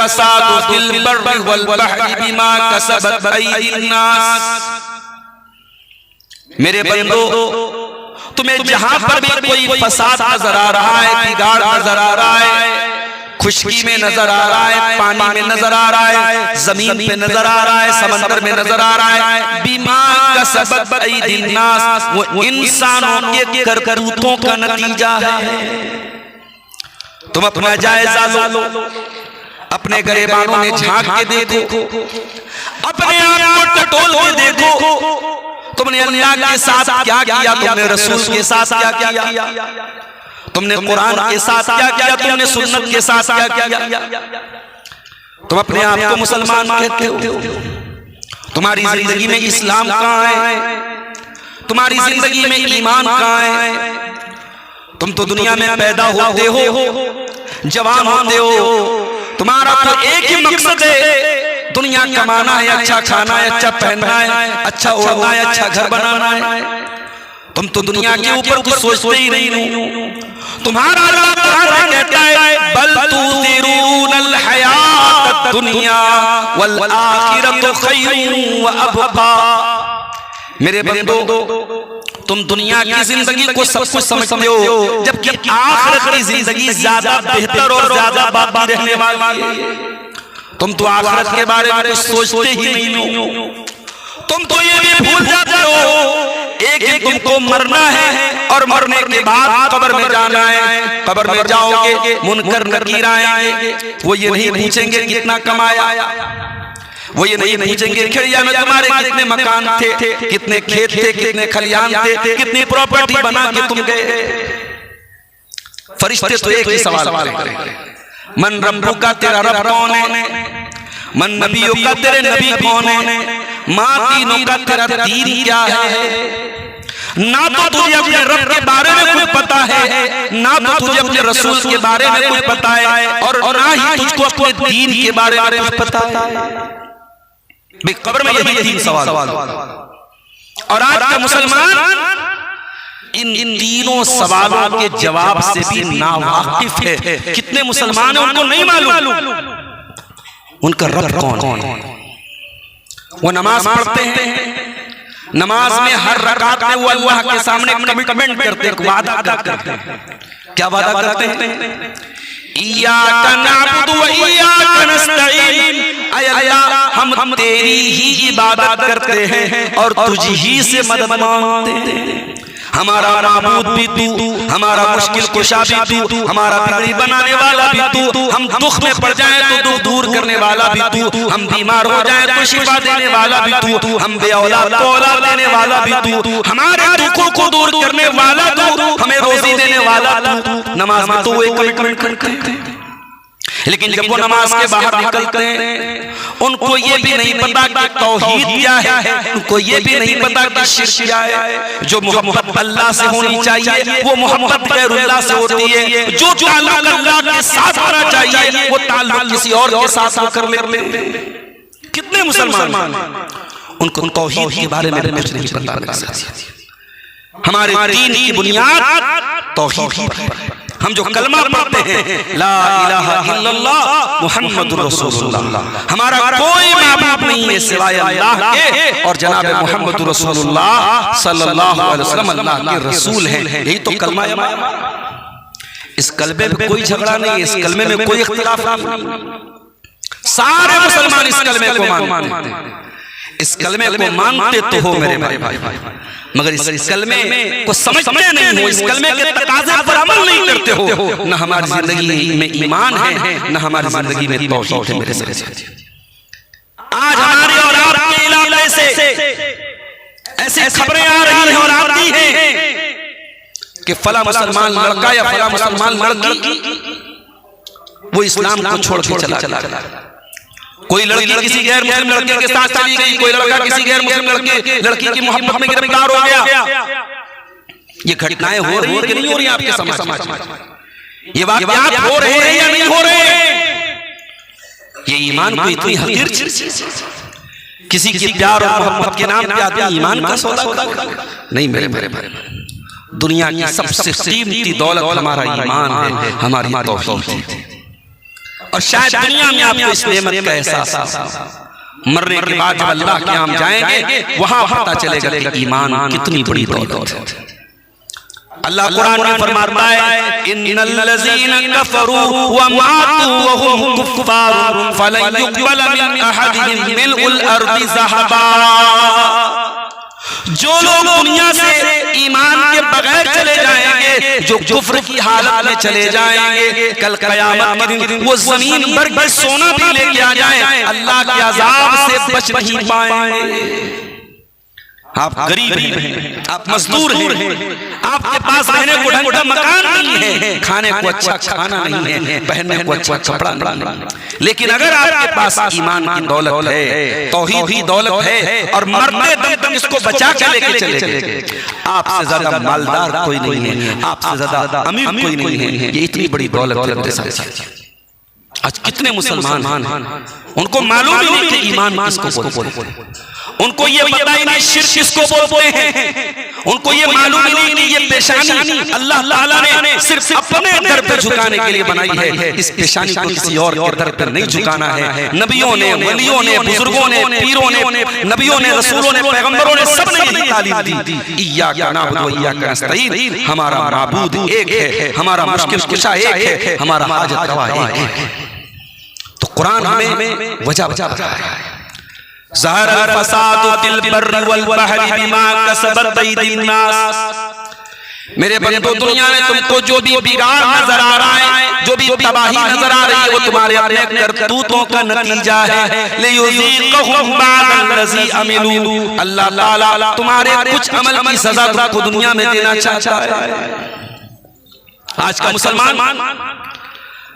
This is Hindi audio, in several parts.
फसादु फिल बर्रि वल बहरि बिमा कसबत अयदीन नास। मेरे बंदो, तुम्हें जहां पर भी कोई फसाद नजर आ रहा है, बिगाड़ नजर आ रहा है, खुशकी में नजर आ रहा है, पानी में नजर आ रहा है, जमीन पे नजर आ रहा है, समंदर में नजर आ रहा है, बिमा कसबत अयदीन नास, वो इंसानों के करतूतों का नतीजा है। तुम अपना जायजा लो, अपने गरेबानों में झांक के देखो, अपने आप को टटोल के देखो। तुमने अल्लाह के साथ क्या किया, तुमने रसूल के साथ क्या किया, तुमने कुरान के साथ क्या किया, तुमने सुन्नत के साथ क्या किया। तुम अपने आप को मुसलमान कहते हो, तुम्हारी जिंदगी में इस्लाम कहाँ है, तुम्हारी जिंदगी में ईमान कहाँ है। तुम तो दुनिया में पैदा होते हो, जवान होते हो, तुम्हारा तो एक ही मकसद है, दुनिया कमाना है, अच्छा खाना है, अच्छा पहनना है, अच्छा ओढ़ना है, अच्छा घर बनाना है। तुम तो दुनिया के ऊपर कुछ सोचते ही नहीं हो। तुम्हारा अल्लाह कुरान कहता है, बल तुसिरूनल हयातद दुनिया वल आखिरतु खैरुन व अबका। मेरे बंदो, तुम दुनिया की जिंदगी को सब कुछ समझते हो, जबकि आखिरत की जिंदगी ज्यादा बेहतर और ज्यादा बाकी रहने वाली है। तुम तो आखिरत के बारे में सोचते ही नहीं हो। तुम तो ये भी भूल जाते हो एक ही तुमको मरना है और मरने के बाद कब्र में जाना है। कब्र में जाओगे, मुनकर नकीर आएंगे, वो ये नहीं पूछेंगे कितना कमाया, वो ये नहीं पूछेंगे खिड़िया में तुम्हारे कितने मकान थे, कितने खेत थे, कितने खलियान थे, कितनी प्रॉपर्टी बना के तुम गए। फरिश्ते तो एक ही सवाल करेंगे, मन रब्बुका, तेरा रब कौन है, मन नबियुका, तेरे नबी कौन है, माँ तीनों का तेरा दीन क्या है। ना तो तुझे अपने रब के बारे में कुछ पता है, ना तो तुझे अपने रसूल के बारे में कुछ पता है, और ना ही तुझको अपने दीन के बारे में कुछ पता है। कब्र में यही तीन सवाल। और आज का मुसलमान इन तीनों सवालों के जवाब से भी नावाकिफ है। कितने मुसलमान हैं उनको नहीं मालूम उनका रब कौन है। वो नमाज पढ़ते हैं, नमाज में हर रकात में वो अल्लाह के सामने कमिटमेंट करते हैं, वादा करते हैं। क्या वादा करते हैं? इय्याका नअबुदु व इय्याका नस्तईन, ऐ अल्लाह हम तेरी ही इबादत करते हैं और तुझ ही से मदद मांगते हैं। हमारा माबूद भी तू, हमारा मुश्किल कुशा भी तू, हमारा बिगड़ी बनाने वाला भी तू, हम दुख में पड़ जाए तो दुख दूर करने वाला भी तू, हम बीमार हो जाए तो शिफा देने वाला भी तू, हम बेऔलाद को औलाद देने वाला भी तू, हमारे दुखों को दूर करने वाला तू, हमें रोजी देने वाला तू। नमाज में तो वो एक कमिटमेंट करते हैं, लेकिन जब वो नमाज के बाहर निकलते हैं उनको ये भी नहीं पता कि तौहीद क्या है, उनको ये भी नहीं पता कि शिर्क क्या है। जो मोहब्बत अल्लाह से होनी चाहिए वो मोहब्बत गैरुल्लाह से होती है, जो ताल्लुक अल्लाह के साथ होना चाहिए वो ताल्लुक किसी और के साथ कर लेते हैं। कितने मुसलमान उनको तौहीद के बारे में कुछ नहीं पता। हमारे दीन की बुनियाद तौहीद पर है। हम जो कलमा पढ़ते हैं ला इलाहा इल्लल्लाह मुहम्मदुर रसूलुल्लाह, हमारा कोई माबूद नहीं है सिवाय अल्लाह के, और जनाब मुहम्मदुर रसूलुल्लाह सल्लल्लाहु अलैहि वसल्लम अल्लाह के रसूल हैं। यही तो कलमा है। इस कलमे में कोई झगड़ा नहीं है, इस कलमे में कोई इख्तिलाफ नहीं। सारे मुसलमान इस कलमे को मानते हैं। इस कलमे को मानते तो हो मेरे भाई, मगर इस कलमे को समझते नहीं हो, इस कलमे के तकाज़े पर अमल नहीं करते हो। न हमारी जिंदगी में ईमान है, न हमारी जिंदगी में तौहीद है। मेरे साथ आज हमारे और आपके इलाके से ऐसे खबरें आ रही हैं और आती हैं कि फला मुसलमान लड़का या फला मुसलमान लड़की वो इस्लाम को छोड़ के चला गया। कोई लड़की किसी गैर मुस्लिम लड़के के साथ चली गई, कोई लड़का किसी गैर मुस्लिम लड़की की मोहब्बत में गिरफ्तार हो गया। ये घटनाएं हो रही है कि नहीं हो रही आपके समाज में? ये वाक़यात हो रहे हैं या नहीं हो रहे? ये ईमान को इतनी हकीर चीज, किसी की प्यार और मोहब्बत के नाम पे आदमी ईमान का सौदा नहीं। मेरे दुनिया की सबसे कीमती दौलत हमारा ईमान है, हमारी तौहीद है। और शायद दुनिया में आपको इस नेमत का एहसास मरने के बाद जब अल्लाह के यहाँ जाएंगे वहां पता चलेगा कि ईमान कितनी बड़ी दौलत है। अल्लाह कुरान में फरमाता है इन्नल लज़ीना कफरू व मातू व हुम कुफ्फार फलन युक़बल मिन अहदिहिम मिलउल अर्दि ज़हबा। जो लोग दुनिया से ईमान के बगैर चले जाएंगे, जो कुफ्र की हालत में चले जाएंगे, कल क़यामत के दिन वो जमीन भर के सोना भी लेके आ जाए, अल्लाह के अज़ाब से बच नहीं पाएंगे। आप गरीब हैं, आप मजदूर हैं, आपके पास रहने को ढंग का मकान नहीं है, खाने को अच्छा खाना नहीं है, पहनने को अच्छा कपड़ा नहीं है, लेकिन अगर आपके पास ईमान की दौलत है, तौहीद की दौलत है और मरते दम तक इसको बचा के लेके चलेंगे, आपसे ज्यादा मालदार कोई नहीं है, आपसे ज्यादा अमीर कोई नहीं है। ये इतनी बड़ी दौलत है। आज कितने मुसलमान उनको मालूम ही नहीं कि ईमान किसको बोलते हैं, उनको ये पता ही नहीं शिर्क किसको बोलते हैं, उनको ये मालूम ही नहीं कि ये पेशानी अल्लाह ताला ने सिर्फ अपने दर पे झुकाने के लिए बनाई है। इस पेशानी को किसी और के दर पर नहीं झुकाना है। नबियों ने, वलियों ने, बुजुर्गों ने, पीरों ने, नबियों ने, रसूलों ने, पैगंबरों ने सबने यही तालीम दी। इय्याका नअबुदु व इय्याका नस्तईन, हमारा माबूद एक है, हमारा मुश्किल कुशा एक है, हमारा हाजत रवा एक है। तो कुरान हमें वजह बता रहा है। ज़हरल फ़सादु फ़िल बर्रि वल बहरि बिमा कसबत अयदीन नास। मेरे बंदो, दुनिया में तुमको जो भी बिगाड़ नजर आ रहा है, जो भी तबाही नजर आ रही है, वो तुम्हारे अपने करतूतों का नतीजा है। लियुज़ीक़हुम बा'दल्लज़ी अमिलू, अल्लाह ताला तुम्हारे कुछ अमल की सजा तुमको दुनिया में देना चाहता है। आज का मुसलमान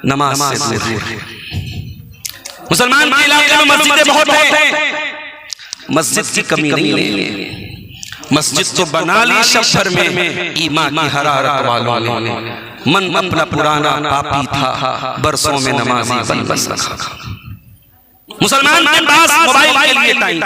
नमाज से दूर है। मुसलमान के इलाके में मस्जिदें बहुत हैं, मस्जिद की कमी नहीं है, मस्जिद तो बना ली शहर में ईमान की हरारत वालों ने। मन अपना पुराना पापी था, बरसों में नमाजी बन रखा। मुसलमान के पास मोबाइल के लिए टाइम,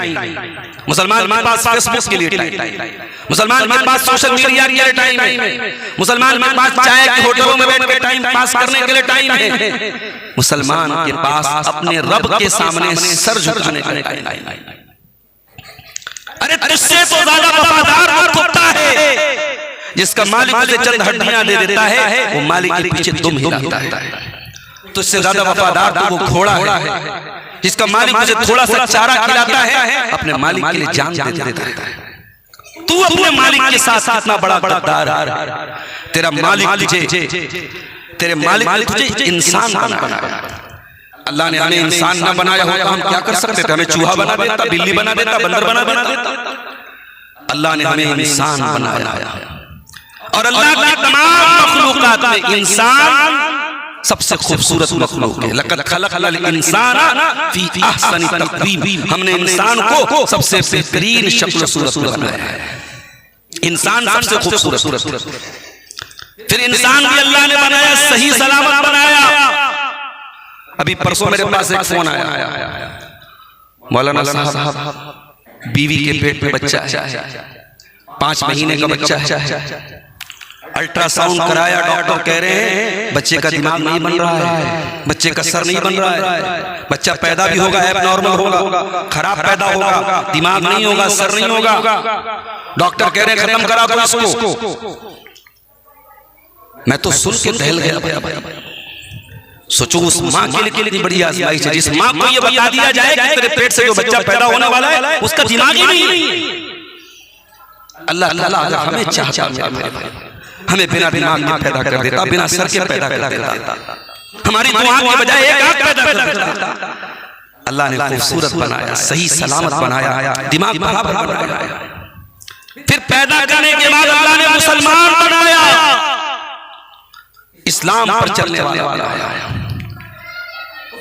मुसलमान के पास फेसबुक के लिए टाइम, मुसलमान के पास सोशल मीडिया के लिए टाइम है, मुसलमान के पास चाय के होटलों में बैठ के टाइम पास करने के लिए टाइम है, मुसलमान के पास अपने रब के सामने सर झुकाने के लिए टाइम है। अरे तुझसे तो ज्यादा वफादार वो कुत्ता है जिसका मालिक उसे चंद हड्डियां दे देता है, वो मालिक के पीछे दुम हिलाता है। तुझसे ज्यादा वफादार तो वो घोड़ा है जिसका मालिक मुझे थोड़ा सा चारा खिलाता है, अपने मालिक के लिए जान दे देता है। तू अपने मालिक के साथ इतना बड़ा गद्दार है। तेरा मालिक तुझे इंसान बनाया। अल्लाह ने हमें इंसान न बनाया होता हम क्या कर सकते थे? हमें चूहा बना देता, बिल्ली बना देता, बंदर बना देता। अल्लाह ने हमें इंसान बनाया और अल्लाह की तमाम मखलूकात में इंसान सबसे खूबसूरत मखलूक है। लक़द खलक़नल इंसाना फी अहसनि तक़वीम, हमने इंसान को सबसे बेहतरीन शक्ल सूरत में बनाया है। इंसान सबसे खूबसूरत। फिर इंसान भी अल्लाह ने बनाया, सही सलामत बनाया। अभी परसों मेरे पास एक फोन आया, मौलाना साहब बीवी के पेट में बच्चा है, 5 महीने का बच्चा है, अल्ट्रासाउंड कराया, डॉक्टर कह रहे हैं बच्चे का दिमाग नहीं बन रहा है, बच्चे का सर नहीं बन रहा है, बच्चा पैदा भी होगा एबनॉर्मल होगा, खराब पैदा होगा, दिमाग नहीं होगा, सर नहीं होगा। डॉक्टर कह रहे हैं खत्म करा दो इसको। मैं तो सुन के दहल गया। सोचो उस माँ के लिए कितनी बड़ी आज़माइश है, जिस माँ को ये बता दिया जाए कि तेरे पेट से जो बच्चा पैदा होने वाला है उसका दिमाग ही नहीं है। अल्लाह ताला अगर हमें चाहता हमें बिना दिमाग के पैदा कर देता, बिना सर के पैदा कर देता, हमारी दुआ के बजाय एक आंख पैदा कर देता। अल्लाह ने खूबसूरत बनाया, सही सलामत बनाया, दिमाग बराबर बनाया। फिर पैदा करने के बाद अल्लाह ने मुसलमान बनाया, इस्लाम पर चलने वाला बनाया।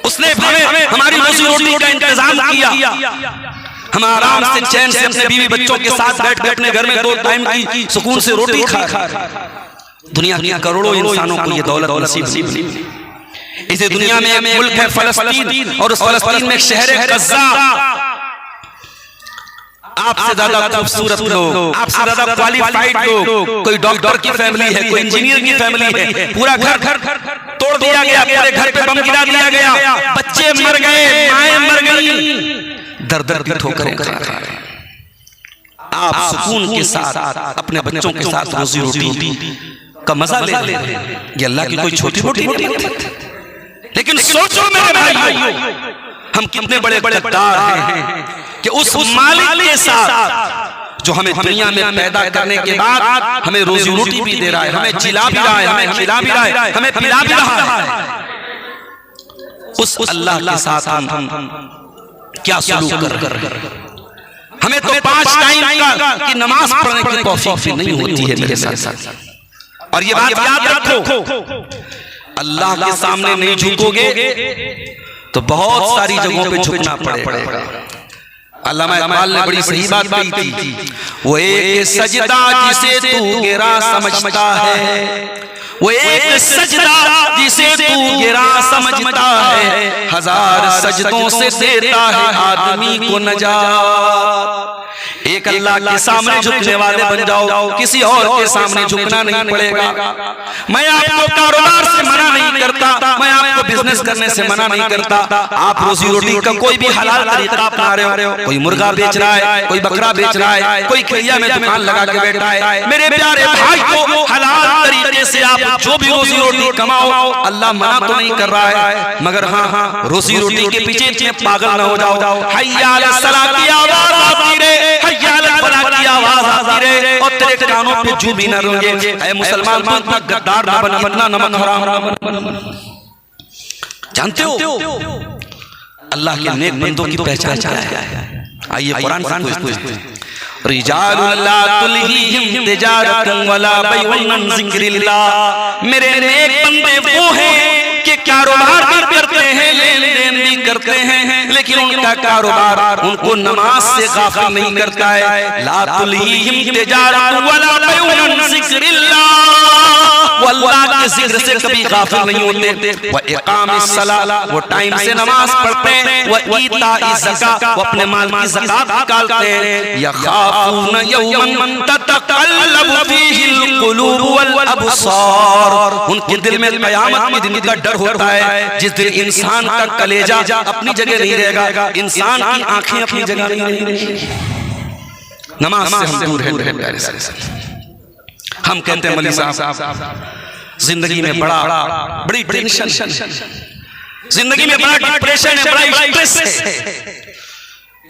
उसने हमें हमारी रोजी रोटी का इंतजाम किया। हम आराम से चैन से अपने बीवी बच्चों के साथ बैठ कर अपने घर में 2 टाइम की सुकून से रोटी खा। दुनिया की करोड़ों इंसानों को ये दौलत नसीब नहीं। इसी दुनिया में एक मुल्क है फलस्तीन, और उस फलस्तीन में एक शहर है गज़ा। आपसे ज्यादा खूबसूरत लोग, आपसे ज्यादा क्वालिफाइड लोग, कोई डॉक्टर की फैमिली है, कोई इंजीनियर की फैमिली है, पूरा घर तोड़ दिया गया, पूरे घर पे बम गिरा दिया गया, बच्चे मर गए, माएं मर गई, दर दर की ठोकरें खा रहे हैं। आप सुकून के साथ अपने बच्चों के साथ रोजी रोटी का मजा ले रहे हैं। ये अल्लाह की कोई छोटी मोटी बात है, लेकिन सोचो मेरे भाइयों, हम कितने बड़े बड़े गद्दार हैं कि उस मालिक के साथ जो हमें दुनिया में पैदा करने के बाद हमें रोजी रोटी भी दे रहा है, हमें जिला भी रहा है, हमें खिला भी रहा है, हमें पिला भी रहा है, उस अल्लाह के साथ हम क्या सलूक कर रहे हैं। हमें तो 5 टाइम की नमाज पढ़ने की तौफीक नहीं होती है मेरे साथ। और ये बात याद रखो, अल्लाह के सामने नहीं झुकोगे तो बहुत सारी जगहों पे झुकना पड़ेगा। अल्लामा इकबाल ने बड़ी सही बात कही थी, वो एक सजदा जिसे तू गिरा समझता है, वो एक सजदा जिसे तू गिरा समझता है, 1000 सजदों से देता है आदमी को नजात। एक अल्लाह के सामने झुकने वाले बन जाओ, किसी और के सामने झुकना नहीं पड़ेगा। मैं आपको कारोबार से मना नहीं करता, मैं आपको बिजनेस करने से मना नहीं करता। आप रोजी रोटी का कोई भी हलाल तरीका अपना रहे हो, कोई मुर्गा बेच रहा है, कोई बकरा बेच रहा है, कोई खैया में दुकान लगा के बैठा है, मेरे प्यारे भाई को हलाल तरीके से आप जो भी रोजी रोटी कमाओ, अल्लाह मना तो नहीं कर रहा है, मगर हाँ रोजी रोटी के पीछे इतने पागल न हो जाओ। हय्या अलस सलाह की आवाज आती रे, हय्या अलस फलाह की आवाज आती रे, और तेरे कानों पे जू भी न रोंगे। ऐ मुसलमान, तू इतना गद्दार न बन, इतना नमक हराम बन। जानते हो अल्लाह के नेक बंदों की पहचान क्या है? आइए कुरान से रिजालुन ला तुल्हिहिम तिजारतुन वला बैउन अन ज़िक्रिल्लाह। मेरे नेक बंदे वो हैं कि कारोबार भी करते हैं, लेन देन भी करते हैं, लेकिन उनका कारोबार उनको नमाज से गाफिल नहीं करता है। ला तुल्हिहिम तिजारतुन वला बैउन अन ज़िक्रिल्लाह, वो अल्लाह के जिक्र से कभी गाफिल नहीं होते। व इकामिस सलाह, वो टाइम से नमाज पढ़ते हैं। व ईताइज़ ज़कात, वो अपने माल की ज़कात निकालते हैं। यखाफून यौमन ततक़ल्लबु फ़ीहिल क़ुलूब वल अबसार, उनके दिल में क़यामत के दिन का डर होता है, जिस दिन इंसान का कलेजा अपनी जगह नहीं रहेगा, इंसान की आंखें अपनी जगह नहीं रहेंगी। नमाज से हम दूर हैं। हम कहते हैं मौलवी साहब जिंदगी में बड़ी टेंशन है, जिंदगी में बड़ा डिप्रेशन है, बड़ा स्ट्रेस है।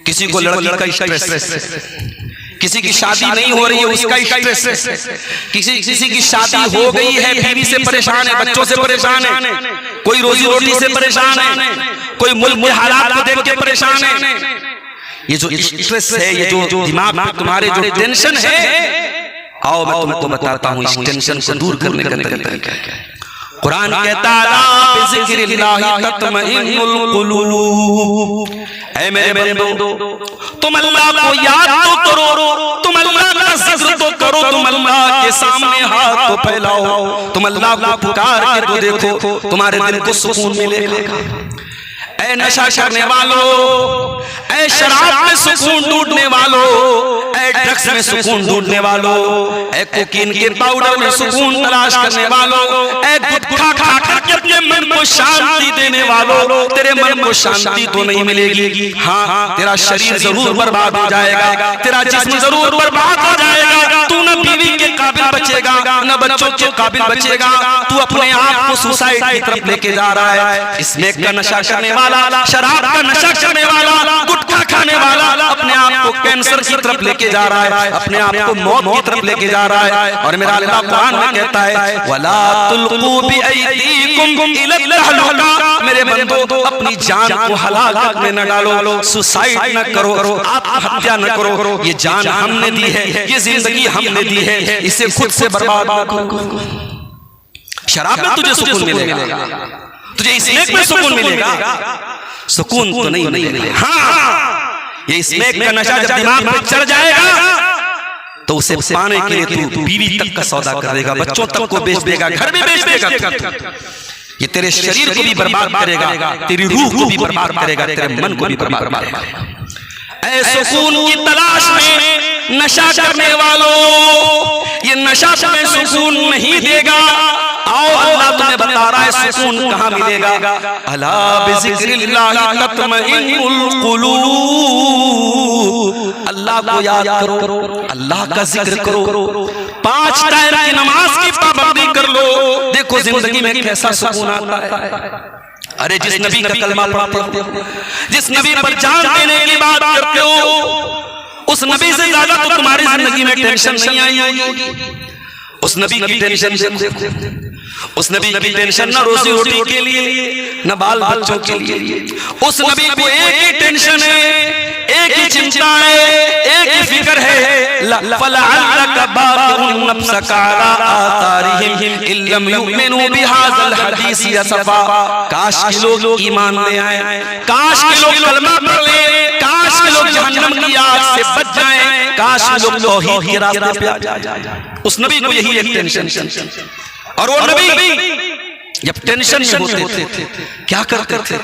किसी को लड़की का स्ट्रेस है, किसी की शादी नहीं हो रही है उसका स्ट्रेस है, किसी की शादी हो गई है बीवी से परेशान है, बच्चों से परेशान है, कोई रोजी रोटी से परेशान है, कोई मुल्क के हालात को देख के परेशान है। ये जो स्ट्रेस है, ये जो दिमाग में तुम्हारे जो टेंशन है, आओ मैं तुमको बताता हूँ इस टेंशन को दूर करने का तरीका क्या है। कुरान कहता है बिज़िक्रिल्लाहि तत्मइन्नुल कुलूब। ऐ मेरे बंदो, तुम अल्लाह को याद तो करो, तुम अल्लाह का जिक्र तो करो, तुम अल्लाह के सामने हाथ तो फैलाओ, तुम अल्लाह को पुकार के तो देखो, तुम्हारे दिल को सुकून मिलेगा। ऐ नशा करने वालों, ऐ शराब में सुकून ढूंढने वालों, ऐ ड्रग्स में सुकून ढूंढने वालों, ऐ कोकीन के पाउडर में सुकून तलाश करने वालों, ऐ गुटखा खा खा के अपने मन को शांति देने वालों, तेरे मन को शांति तो नहीं मिलेगी। हाँ, तेरा शरीर जरूर बर्बाद हो जाएगा, तेरा जिस्म जरूर बर्बाद हो जाएगा, तू न बीवी के काबिल बचेगा, न बच्चों के काबिल बचेगा, तू अपने आप को सुसाइड की तरफ लेके जा रहा है। इसमें का नशा करने वाला, शराब का नशा करने वाला, गुटखा खाने वाला अपने आप को कैंसर की तरफ लेके जा रहा है, अपने आप को मौत की तरफ लेके जा रहा है। और मेरा अल्लाह कुरान में कहता है वला तुल्कू बिअयदीकुम इला तहलुका, मेरे बंदो अपनी जान को हलाकत में न डालो, सुसाइड न करो, आत्महत्या न करो। ये जान हमने दी है, ये जिंदगी हमने दी है, इसे खुद से बर्बाद मत करो। शराब में तुझे सुकून मिलेगा, तुझे स्मोक में सुकून मिलेगा, सुकून तो नहीं मिलेगा। हाँ, ये स्मोक का नशा जब दिमाग में चढ़ जाएगा तो उसे पाने के लिए तू बीवी तक का सौदा कर देगा, बच्चों तक को बेच देगा, घर भी बेच देगा। ये तेरे शरीर को भी बर्बाद करेगा, तेरी रूह को भी बर्बाद करेगा, तेरे मन को भी बर्बाद करेगा। ऐ सुकून की तलाश में नशा करने वालों, ये नशा तुम्हें सुकून नहीं देगा। आओ अल्लाह तुम्हें बता रहा है सुकून कहाँ मिलेगा। अला बिज़िक्रिल्लाहि तत्मइन्नुल कुलूब, अल्लाह को याद करो, अल्लाह का जिक्र करो, 5 टाइम की नमाज की पाबंदी कर लो, देखो जिंदगी में कैसा सुकून आता है। अरे जिस नबी का कलमा पढ़ते हो, जिस नबी पर जान देने की बात करते हो, उस नबी से ज्यादा तो तुम्हारी जिंदगी में टेंशन नहीं आई होगी। उस नबी की टेंशन देखो, उस नबी की टेंशन न रोजी रोटी के लिए न बाल बच्चों के लिए, उस नबी को एक ही टेंशन है, एक ही चिंता है, एक ही फिक्र है। फलअल्लका बाक़िउन नफ्सका अला आतारिहिम इल्लम युमिनू बिहाज़ल हदीस असफा, काश के लोग ईमान ले आए, काश के लोग कलमा पढ़ ले, काश के लोग जहन्नम की आग से बच जाएं, काश के लोग तौहीद के रास्ते पे आ जाएं। उस नबी को यही एक टेंशन। और वो नबी जब टेंशन में होते थे क्या करते थे?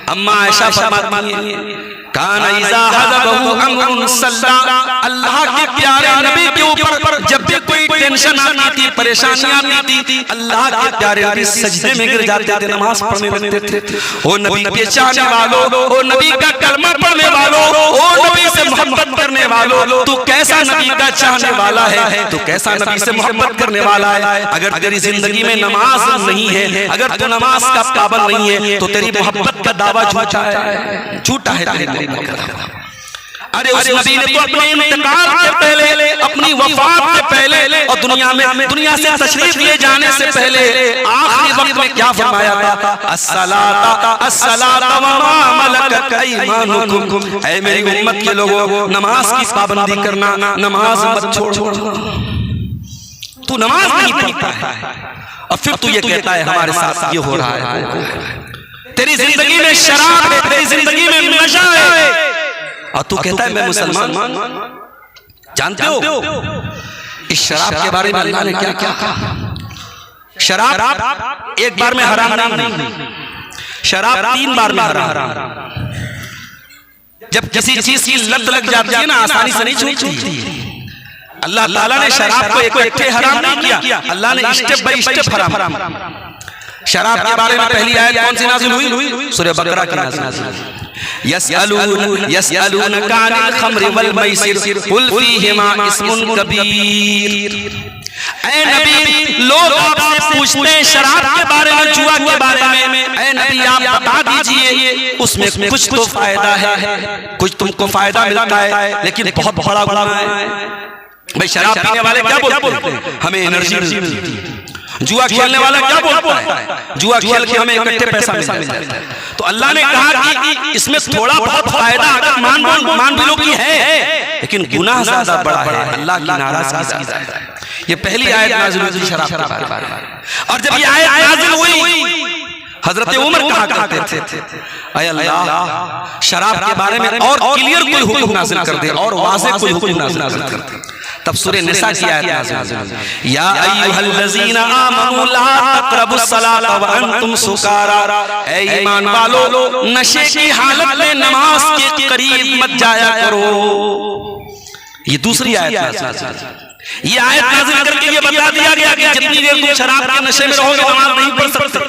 अम्मा आयशा फरमाती हैं, काना इज़ा हज़बहु अम्रुन सल्ला, अल्लाह के प्यारे नबी के ऊपर जब भी कोई टेंशन आती थी, परेशानी आती थी, अल्लाह के प्यारे नबी सजदे में गिर जाते थे, नमाज पढ़ने लगते थे। ओ नबी के चाहने वालों, ओ नबी का कलमा पढ़ने वालों, ओ नबी से मोहब्बत करने वालों, तू कैसा नबी का चाहने वाला है, तू कैसा नबी से मोहब्बत करने वाला है। अगर तेरी जिंदगी में नमाज नहीं है, अगर तू नमाज का पाबंद नहीं है, तो तेरी मोहब्बत का दावा झूठा है, झूठा है तेरी मोहब्बत। अरे उस नबी ने तो अपने इंतकाल से पहले, अपनी वफात से पहले और दुनिया से तशरीफ ले जाने से पहले आखिरी वक्त में क्या फरमाया था? अस्सलाता अस्सलाता व मा मलकत अयमानुकुम, ऐ मेरी उम्मत के लोगों, नमाज की पाबंदी करना, नमाज मत छोड़ना। तू नमाज नहीं पढ़ता है और फिर तू ये कहता है हमारे साथ ये हो रहा है। तेरी जिंदगी में शराब है, तेरी जिंदगी में नशा है, और तू कहता है मैं मुसलमान। जानते हो इस शराब के बारे में अल्लाह ने क्या क्या कहा? शराब एक बार में हराम नहीं, शराब 3 बार में हराम। जब किसी चीज की लत लग जाती है ना, आसानी से नहीं छूटती। अल्लाह ताला ने शराब को इकट्ठे हराम नहीं किया, अल्लाह ने स्टेप बाय स्टेप हराम। शराब के बारे में पहली आयत कौन सी नाज़िल हुई? सूरह बकरा की नाज़िल हुई। यस्अलूनका अनिल खम्रि वल मैसिर कुल फीहिमा इस्मुन कबीर। ऐ नबी, लोग आपसे पूछते हैं शराब के बारे में, जुआ के बारे में, ऐ नबी आप बता दीजिए उसमें कुछ तो फायदा है, कुछ तुमको फायदा मिलता है, लेकिन बहुत बड़ा गुनाह है। भाई शराब पीने वाले क्या बोलते हैं? हमें एनर्जी मिलती है। जुआ खेलने वाला क्या बोलता है? जुआ खेल के हमें इकट्ठे पैसा मिलता है। तो अल्लाह ने कहा कि इसमें थोड़ा बहुत फायदा अगर मान भी लो कि है, लेकिन गुनाह ज्यादा बड़ा है, अल्लाह की नाराजगी ज्यादा है। ये पहली आयत नाज़िल हुई शराब के बारे में। और जब ये आयत नाज़िल हुई, हजरत उमर कहा करते थे, अय अल्लाह शराब के बारे में और क्लियर कोई हुक्म नाज़िल कर दे, और वाज़ेह कोई हुक्म नाज़िल कर दे। तब सूरह निसा की आयत नाज़िल हुई, या अय्युहल्लज़ीना आमनू ला तक़रबुस सलाता व अंतुम सुकारा, ऐ ईमान वालों नशे की हालत में नमाज के करीब मत जाया करो। ये दूसरी आयत नाज़िल। ये आयत नाज़िल करके ये बता दिया गया कि जितनी देर तुम शराब के नशे में रहोगे नमाज नहीं पढ़ सकते।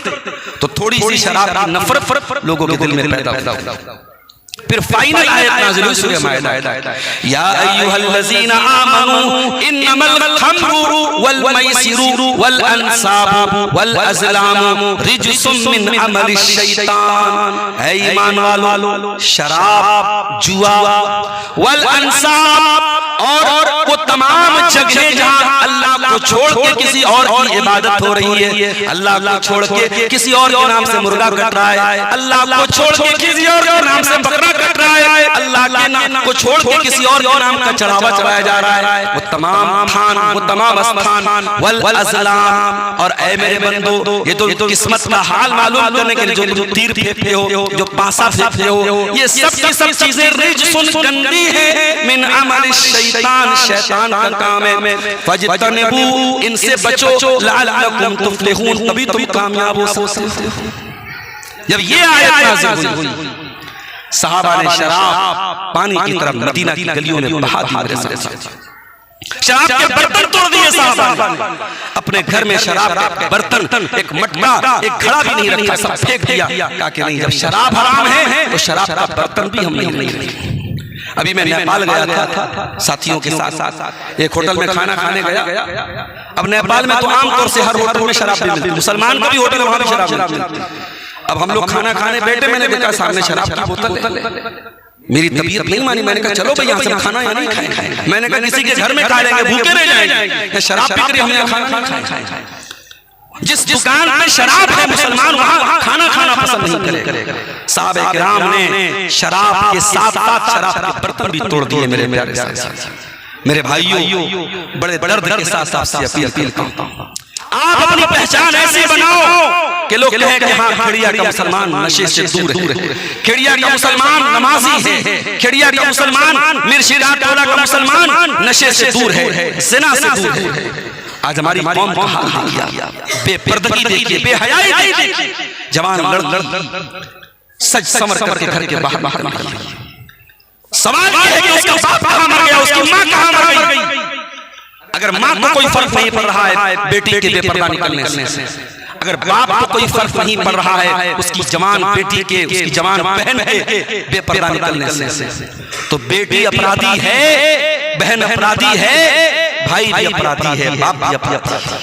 तो थोड़ी सी शराब की नफरत लोगों के दिल में पैदा होगी। फिर फाइनल आयत नाज़िल हुई सूरह माइदा, या अय्युहल्लज़ीना आमनू इन्नमल खम्रु वल मैसिरु वल अंसाबु वल अज़लामु रिजसुम मिन अमलिश शैतान। ऐ ईमान वालों, शराब, जुआ, वल अंसाब और वो तमाम जगह जहां अल्लाह को छोड़ के किसी और की इबादत हो रही है, अल्लाह को छोड़ के किसी और के नाम से मुर्गा कट रहा है, अल्लाह को छोड़ के किसी और के नाम से बकरा कट रहा है, अल्लाह के नाम को छोड़ के किसी और के नाम का चढ़ावा चढ़ाया जा रहा है, वो तमाम थान, वो तमाम स्थान, वल अज़लाम। और ऐ मेरे बंदो, ये तो किस्मत का हाल मालूम करने के लिए जो तीर फेंकते हो, जो पासा फेंकते हो, ये सब की सब चीजें रिजसुन गंदी है मिन अमलिश शैतान, शैतान का काम है। फजतनिबू, इनसे बचो, लअल्लकुम तुफ्लिहून, तभी तुम कामयाब हो सकते हो। जब ये आयत नाज़िल हुई, सहाबा ने शराब पानी की तरह मदीना की गलियों में बहा दी मेरे साथ। शराब के बर्तन तोड़ दिए साहबा ने, अपने घर में शराब का बर्तन, एक मटका, एक घड़ा भी नहीं रखा, सब फेंक दिया। कहा कि नहीं, जब शराब हराम है तो शराब का बर्तन भी हम नहीं रखेंगे। अभी मैं नेपाल गया था साथियों के साथ, एक होटल में खाना खाने गया। अब नेपाल में तो आमतौर से हर होटल में शराब मिलती है, मुसलमान का भी होटल वहां भी शराब मिलती है। अब हम लोग खाना खाने बैठे, मैंने देखा सामने शराब की बोतल है। मेरी तबीयत नहीं मानी, मैंने कहा चलो भाई यहाँ से खाना या नहीं खाएं। मैंने कहा किसी के घर में खा लेंगे, भूखे रह जाएंगे, शराब पी कर हमने खाना नहीं खाएं। जिस दुकान में शराब है मुसलमान वहां खाना खाना पसंद नहीं करेगा। साहब किराम ने शराब के साथ साथ शराब के बर्तन भी तोड़ दिए। मेरे प्यारे साथ, मेरे भाइयों, बड़े दर्द के साथ आपसे अपील करता हूं, आप अपनी पहचान ऐसी बनाओ कि लोग कहें कि हाँ, खेड़िया का मुसलमान नशे से दूर है, खेड़िया का मुसलमान नमाजी है, खेड़िया का मुसलमान मिर्शिदात टोला का मुसलमान नशे से दूर है, ज़िना से दूर है। आज हमारी कौम का हाल किया, बेपर्दगी देखिए, बेहयाई देखिए। जवान लड़ सज समर करके घर के बाहर निकल गए। सवाल ये है कि उसका बाप कहाँ मर गया, उसकी माँ कहाँ मर गई। अगर माँ को कोई फर्क नहीं पड़ रहा है बेटी के बेपर्दा निकलने से, अगर बाप को कोई फर्क नहीं पड़ रहा है उसकी जवान बेटी के, उसकी जवान बहन के बेपर्दा निकलने से, तो बेटी अपराधी है, बहन अपराधी है, भाई भी अपराधी है, बाप भी अपराधी है।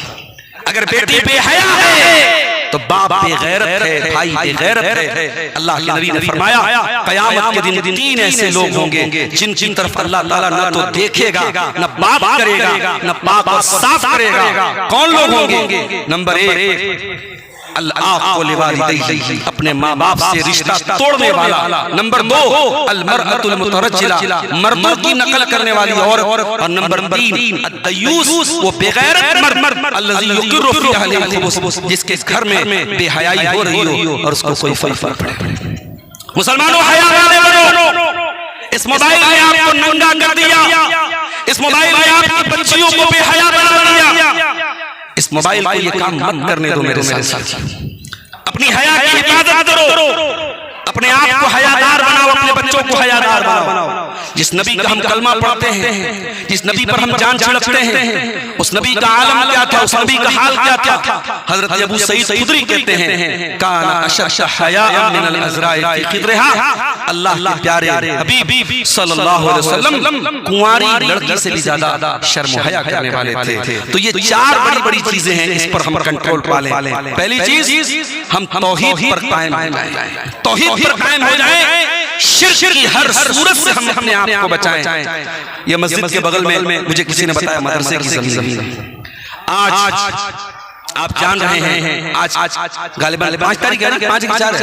अगर बेटी बेहया है तो बाप बेगैरत है, भाई बेगैरत है। अल्लाह के नबी ने फरमाया क़यामत के दिन तीन ऐसे लोग होंगे जिन तरफ अल्लाह ताला न तो देखेगा, न बात करेगा, न पाक और साफ करेगा। कौन लोग होंगे? नंबर 1, अपने माँ बाप से रिश्ता तोड़ने वाला। नंबर 2, अल-मरअतुल मुतरज्जिला, मर्दों की नकल करने वाली औरत। और नंबर 3, अद-दयूस, वो बेगैरत मर्द, अल्लज़ी युक़िर्रु फ़ी अहलिल खुबूस, जिसके घर में बेहयाई हो रही हो और उसको कोई फर्क पड़े। मुसलमानों, हया वाले बनो। इस मोबाइल ने आपको नंगा कर दिया, इस मोबाइल ने आपकी बच्चियों को बेहया बना दिया। इस मोबाइल को ये काम मत करने दो मेरे साथ। अपनी हया की हिफाजत करो, अपने आप को हयादार बनाओ, अपने बच्चों को हयादार बनाओ। जिस नबी का हम कलमा पढ़ते हैं, जिस नबी पर हम जान छिड़कते हैं, उस नबी का आलम क्या था, उस नबी का हाल क्या था। हजरत अबू सईद खुदरी कहते हैं, काना अशद्द हयाअन मिनल अज़राइ फी ख़िद्रिहा, अल्लाह के प्यारे हबीब सल्लल्लाहु अलैहि वसल्लम कुंवारी लड़की से भी ज्यादा शर्म हया करने वाले थे। तो ये 4 बड़ी चीजें हैं, इस पर हम कंट्रोल पा लें। पहली चीज, हम तौहीद पर कायम हो जाएं, तौहीद पर कायम हो जाएं, शिर्क की हर सूरत से हम अपने आप को बचाएं। ये मस्जिद के बगल में मुझे किसी ने बताया मदरसे की जमीन। आज आप जान रहे हैं, आज गालिबन 5 तारीख है, 5 की 4 है।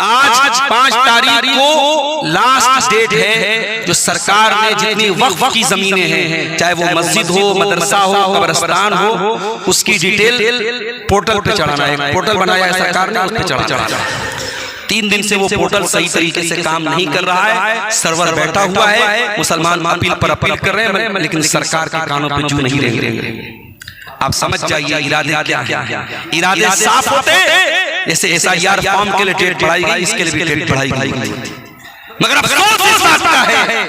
आज 5 तारीख को लास्ट डेट है जो सरकार ने जितनी वक्फ की जमीनें हैं, चाहे वो मस्जिद हो, मदरसा हो, कब्रिस्तान हो, उसकी डिटेल पोर्टल पे चढ़ाना है। पोर्टल बनाया है सरकार ने, उस पे चढ़ाना। 3 दिन से वो पोर्टल सही तरीके से काम नहीं कर रहा है, सर्वर बैठा हुआ है, मुसलमान अपील पर अपील कर रहे हैं, लेकिन सरकार के कानों पे जू नहीं रहेंगे। आप समझ जाइए इरादे क्या है। इरादे साफ होते, जैसे SIR फॉर्म के लिए डेट बढ़ाई गई, इसके लिए भी डेट बढ़ाई गई। मगर अफसोस इस बात का है,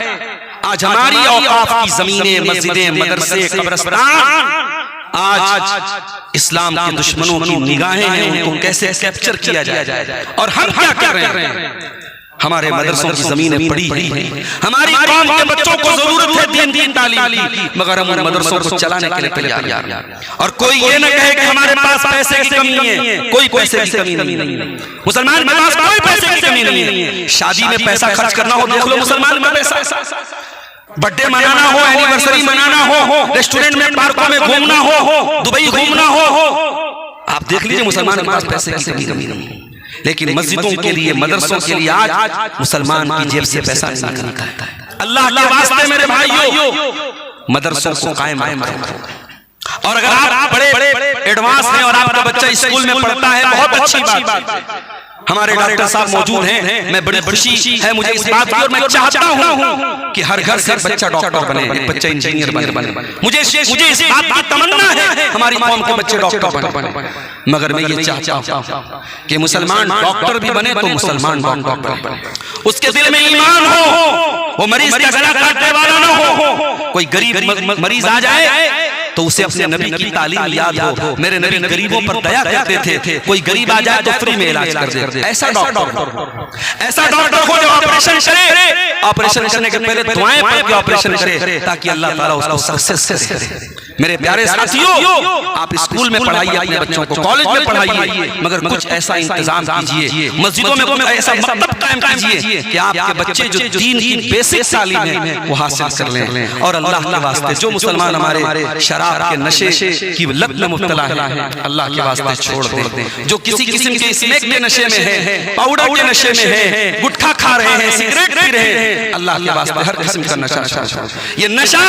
आज हमारी औकाफ की जमीनें, मस्जिदें, मदरसे, कब्रिस्तान आज इस्लाम के दुश्मनों की निगाहें हैं, उनको कैसे कैप्चर किया जाए। और हम क्या कर रहे हैं? हमारे मदरसों की जमीनें पड़ी हैं, हमारी कौम के बच्चों को जरूरत है दीन तालीम, मगर हम मदरसों को चलाने के लिए तैयार। और कोई ये न कहे कि हमारे पास पैसे की कमी है, कोई पैसे की कमी नहीं है। मुसलमान के पास कोई पैसे की कमी नहीं है। शादी में पैसा खर्च करना हो, देख लो मुसलमान का पैसा, बर्थडे मनाना हो, एनिवर्सरी मनाना हो, रेस्टोरेंट में, पार्कों में घूमना हो, दुबई घूमना हो, आप देख लीजिए मुसलमान के पास पैसे की कमी नहीं। लेकिन मस्जिदों के लिए, मदरसों के लिए आज मुसलमान की जेब से पैसा नहीं निकलता है। अल्लाह के वास्ते मेरे भाइयों, मदरसों को कायम रखो। और अगर आप बड़े एडवांस हैं और आपका बच्चा स्कूल में पढ़ता है, बहुत अच्छी बात है। हमारे डॉक्टर साहब मौजूद हैं। मैं बड़ी खुशी है मुझे इस बात की और मैं चाहता हूं कि हर घर से बच्चा डॉक्टर बने, एक बच्चा इंजीनियर बने। मुझे इस बात की तमन्ना है हमारी कौम के बच्चे डॉक्टर बने। मगर मैं ये चाहता हूं कि मुसलमान डॉक्टर भी बने तो मुसलमान डॉक्टर बने, उसके दिल में ईमान हो, वो मरीज का गला काटने वाला ना हो। कोई गरीब मरीज आ जाए तो उसे अपने नबी की तालीम याद हो। मेरे नबी गरीबों पर दया करते थे, कोई गरीब आ जाए तो फ्री में इलाज कर दे। ऐसा डॉक्टर हो जो ऑपरेशन करे, ऑपरेशन करने के पहले दुआएं पढ़ के ऑपरेशन करे ताकि अल्लाह ताला उसको सक्सेस करे। मेरे प्यारे साथियों, आप स्कूल में पढ़ाइए अपने बच्चों को, कॉलेज में पढ़ाइए, मगर कुछ ऐसा इंतजाम कीजिए, मस्जिदों में कुछ ऐसा मकतब कायम कीजिए कि आपके बच्चे जो दीन की बेसिक तालीम है वो हासिल कर लें। और अल्लाह के वास्ते जो मुसलमान हमारे शराब के नशे की लत में मुब्तला है, अल्लाह के वास्ते छोड़ दें। जो किसी किस्म के स्मोक के नशे में है, पाउडर के नशे में है, गुटखा खा रहे हैं, सिगरेट पी रहे हैं, अल्लाह के वास्ते हर किस्म का नशा, ये नशा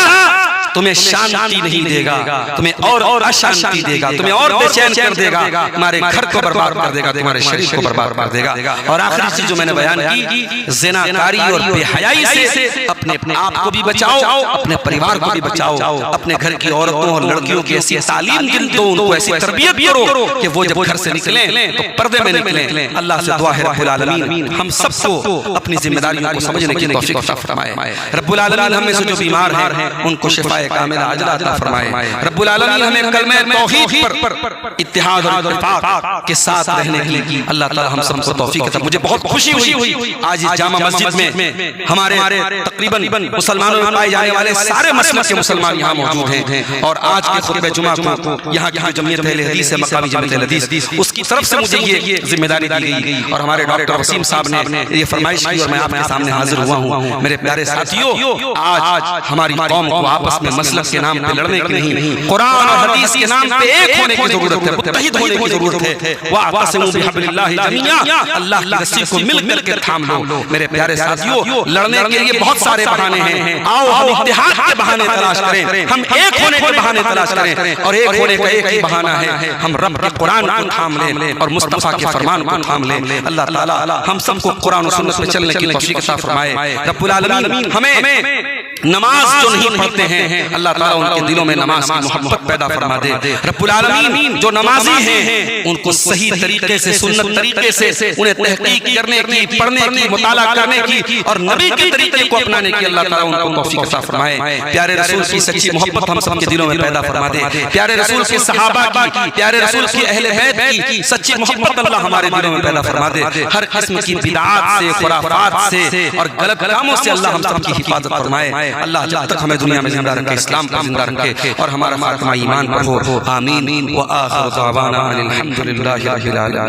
तुम्हें शांति नहीं देगा, तुम्हें और अशांति देगा, तुम्हें और बेचैन कर देगा, तुम्हारे घर को बर्बाद कर देगा, तुम्हारे शरीर को बर्बाद कर देगा। और आखिरी चीज जो मैंने बयान की, ज़िनाकारी और बेहयाई से अपने आप को भी बचाओ, अपने परिवार को भी बचाओ, अपने घर की औरतों और लड़कियों की ऐसी तालीम दो, उनको ऐसी तरबियत करो कि वो जब घर से निकलें तो पर्दे में निकलें। अल्लाह से दुआ है रब्बुल आलमीन हम सबको अपनी जिम्मेदारियों को समझने की तौफीक अता फरमाए। रब्बुल आलमीन हम में से जो बीमार हैं उनको शिफाए कामिला अजला अता फरमाए। रब्बुल आलमीन हमें कलमे तौहीद पर इत्तिहाद और इत्तेफाक के साथ रहने की अल्लाह ताला हम सबको तौफीक अता। मुझे बहुत खुशी हुई आज इस जामा मस्जिद में हमारे तकरीबन मुसलमानों में पाए जाने वाले सारे मसलक के मुसलमान यहाँ मौजूद हैं। और आज के खुतबे जुमा को यहाँ की जमीयत अहले हदीस है, मकामी जमीयत अहले हदीस, उसकी तरफ से मुझे ये जिम्मेदारी दी गई और हमारे डॉक्टर वसीम साहब ने ये फरमाइश की और मैं आपके सामने हाजिर हुआ हूँ। मेरे प्यारे साथियों, आज हमारी कौम को आपस में मसलक के नाम पे लड़ने की नहीं, कुरान और हदीस के नाम पे एक होने की जरूरत है, मुत्तहिद होने की जरूरत है। वाअतसिमू बिहब्लिल्लाहि जमीआ, अल्लाह की रस्सी को मिल कर थाम लो। मेरे प्यारे साथियों, लड़ने के लिए बहुत सारे बहाने हैं, आओ हम इत्तेहाद के बहाने तलाश करें, हम एक होने के बहाने तलाश करें। और एक होने का एक ही बहाना है, हम रब के कुरान को थाम लें और मुस्तफा के फरमान को थाम लें। अल्लाह ताला हम सबको कुरान और सुन्नत पे चलने की तौफीक अता फरमाए। रब्बुल आलमीन हमें नमाज जो नहीं पढ़ते हैं, अल्लाह ताला उनके दिलों में नमाज की मोहब्बत पैदा फरमा दे। रब्बुल आलमीन जो नमाजी हैं उनको सही तरीके से, सुन्नत तरीके से उन्हें तहकीक करने की, पढ़ने की, मुताला करने की और नबी के तरीके को अपनाने की अल्लाह ताला उनको तौफीक अता फरमाए। प्यारे रसूल की सच्ची मोहब्बत हम सबके दिलों में पैदा फरमा दे। प्यारे रसूल के सहाबा की, प्यारे रसूल के अहले बैत की सच्ची मोहब्बत अल्लाह हमारे दिलों में पैदा फरमा दे। हर किस्म की बिदअत से, खुराफात से और गलत कामों से अल्लाह हम सबकी हिफाजत फरमाए। अल्लाह जब तक हमें दुनिया में जिंदा रखे, इस्लाम पर जिंदा रखे और हमारा खात्मा ईमान पर हो। आमीन व आखिर दावाना अनिल हम्दुलिल्लाहि रब्बिल आलमीन।